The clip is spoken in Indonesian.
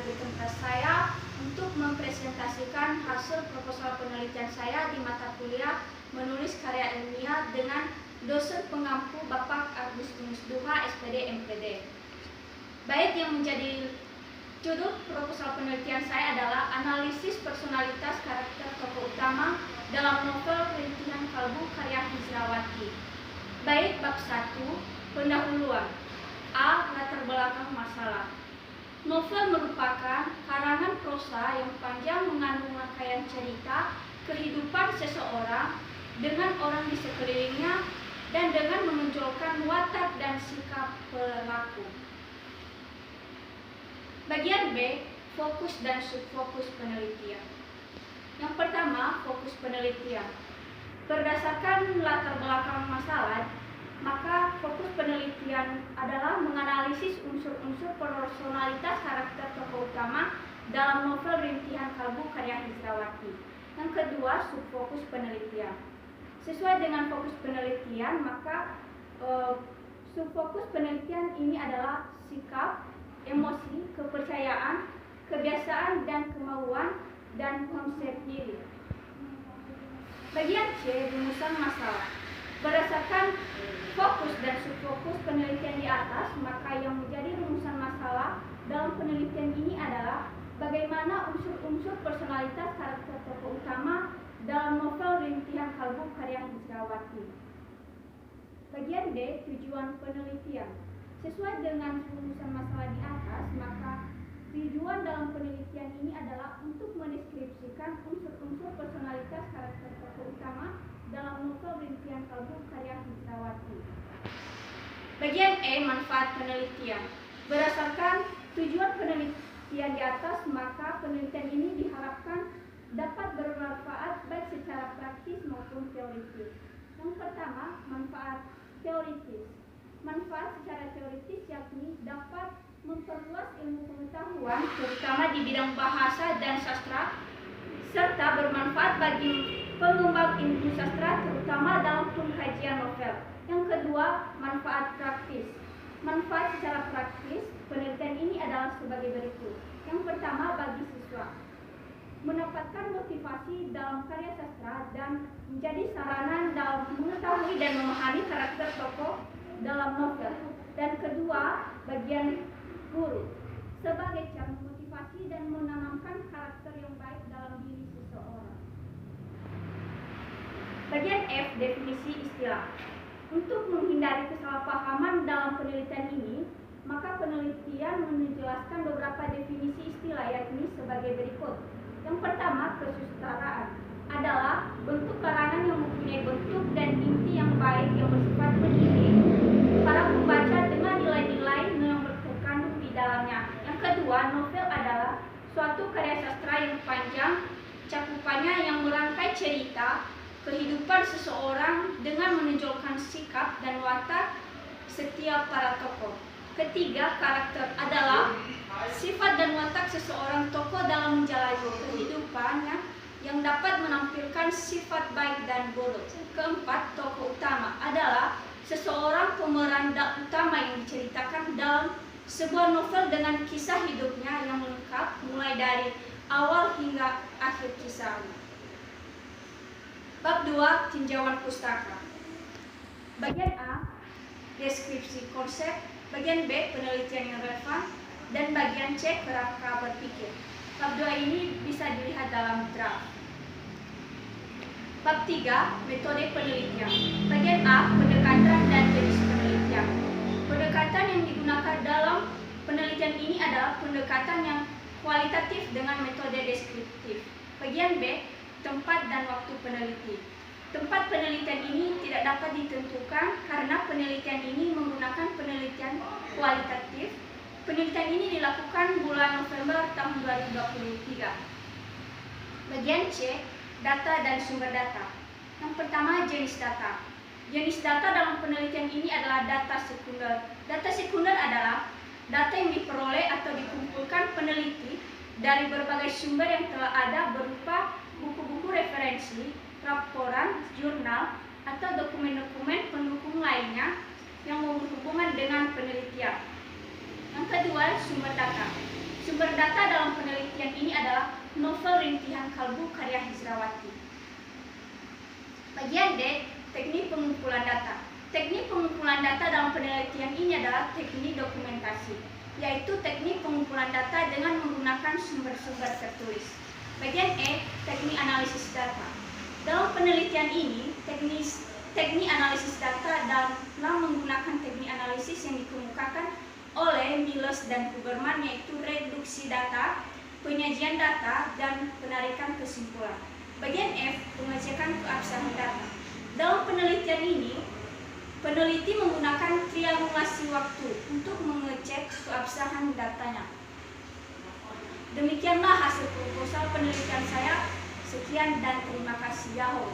di tempat saya untuk mempresentasikan hasil proposal penelitian saya di mata kuliah menulis karya ilmiah dengan dosen pengampu Bapak Agustinus Duha, SPD, MPD. Baik, yang menjadi judul proposal penelitian saya adalah analisis personalitas karakter tokoh utama dalam novel Rintihan Kalbu karya Hijrawati. Baik, bab 1, pendahuluan. A. Latar belakang masalah. Novel merupakan karangan prosa yang panjang mengandung rangkaian cerita kehidupan seseorang dengan orang di sekelilingnya dan dengan menonjolkan watak dan sikap pelaku. Bagian B, fokus dan subfokus penelitian. Yang pertama, fokus penelitian. Berdasarkan latar belakang masalah, maka fokus penelitian adalah menganalisis unsur-unsur personalitas karakter tokoh utama dalam novel Rintihan Kalbu karya Hijrawati. Yang kedua, subfokus penelitian. Sesuai dengan fokus penelitian, maka subfokus penelitian ini adalah sikap, emosi, kepercayaan, kebiasaan dan kemauan, dan konsep diri. Bagian C, rumusan masalah. Berdasarkan fokus dan subfokus penelitian di atas, maka yang menjadi rumusan masalah dalam penelitian ini adalah bagaimana unsur-unsur personalitas karakter tokoh utama dalam novel Rintihan Kalbu karya Hijrawati. Bagian D, tujuan penelitian. Sesuai dengan rumusan masalah di atas, maka tujuan dalam penelitian ini adalah untuk mendeskripsikan unsur-unsur personalitas karakter tokoh utama dalam novel Rintihan Kalbu karya Hijrawati. Bagian E, manfaat penelitian. Berdasarkan tujuan penelitian di atas, maka penelitian ini diharapkan dapat bermanfaat baik secara praktis maupun teoritis. Yang pertama, manfaat teoritis. Manfaat secara teoritis yakni dapat memperluas ilmu pengetahuan terutama di bidang bahasa dan sastra serta bermanfaat bagi pengembang ilmu sastra terutama dalam pengkajian novel. Yang kedua, manfaat praktis. Manfaat secara praktis penelitian ini adalah sebagai berikut. Yang pertama, bagi siswa mendapatkan motivasi dalam karya sastra dan menjadi sarana dalam mengetahui dan memahami karakter tokoh dalam novel. Dan kedua, bagian guru sebagai cara memotivasi dan menanamkan karakter yang baik dalam diri seseorang. Bagian F, definisi istilah. Untuk menghindari kesalahpahaman dalam penelitian ini, maka penelitian menjelaskan beberapa definisi istilah yakni sebagai berikut. Yang pertama, kesusastraan adalah bentuk karangan yang mempunyai bentuk dan inti yang baik yang bersifat mendidik para pembaca dengan nilai-nilai yang terkandung di dalamnya. Yang kedua, novel adalah suatu karya sastra yang panjang cakupannya yang merangkai cerita kehidupan seseorang dengan menonjolkan sikap dan watak setiap para tokoh. Ketiga, karakter adalah sifat dan watak seseorang tokoh dalam menjalani kehidupannya yang dapat menampilkan sifat baik dan buruk. Keempat, tokoh utama adalah seseorang pemeran utama yang diceritakan dalam sebuah novel dengan kisah hidupnya yang lengkap mulai dari awal hingga akhir kisahnya. Bab 2, tinjauan pustaka. Bagian A, deskripsi konsep. Bagian B, penelitian yang relevan. Dan bagian C, kerangka berpikir. Bab 2 ini bisa dilihat dalam draft. Bab 3, metode penelitian. Bagian A, pendekatan dan jenis penelitian. Pendekatan yang digunakan dalam penelitian ini adalah pendekatan yang kualitatif dengan metode deskriptif. Bagian B, tempat dan waktu peneliti. Tempat penelitian ini tidak dapat ditentukan karena penelitian ini menggunakan penelitian kualitatif. Penelitian ini dilakukan bulan November tahun 2023. Bagian C, data dan sumber data. Yang pertama, jenis data. Jenis data dalam penelitian ini adalah data sekunder. Data sekunder adalah data yang diperoleh atau dikumpulkan peneliti dari berbagai sumber yang telah ada berupa buku-buku referensi, laporan, jurnal, atau dokumen-dokumen pendukung lainnya yang berhubungan dengan penelitian. Yang kedua, sumber data. Sumber data dalam penelitian ini adalah novel Rintihan Kalbu karya Hijrawati. Bagian D, teknik pengumpulan data. Teknik pengumpulan data dalam penelitian ini adalah teknik dokumentasi, yaitu teknik pengumpulan data dengan menggunakan sumber-sumber tertulis. Bagian E, teknik analisis data. Dalam penelitian ini, teknik analisis data dalam menggunakan teknik analisis yang dikemukakan oleh Miles dan Huberman, yaitu reduksi data, penyajian data, dan penarikan kesimpulan. Bagian F, pengecekan keabsahan data. Dalam penelitian ini, peneliti menggunakan triangulasi waktu untuk mengecek keabsahan datanya. Demikianlah hasil proposal penelitian saya. Sekian dan terima kasih. Yahoo.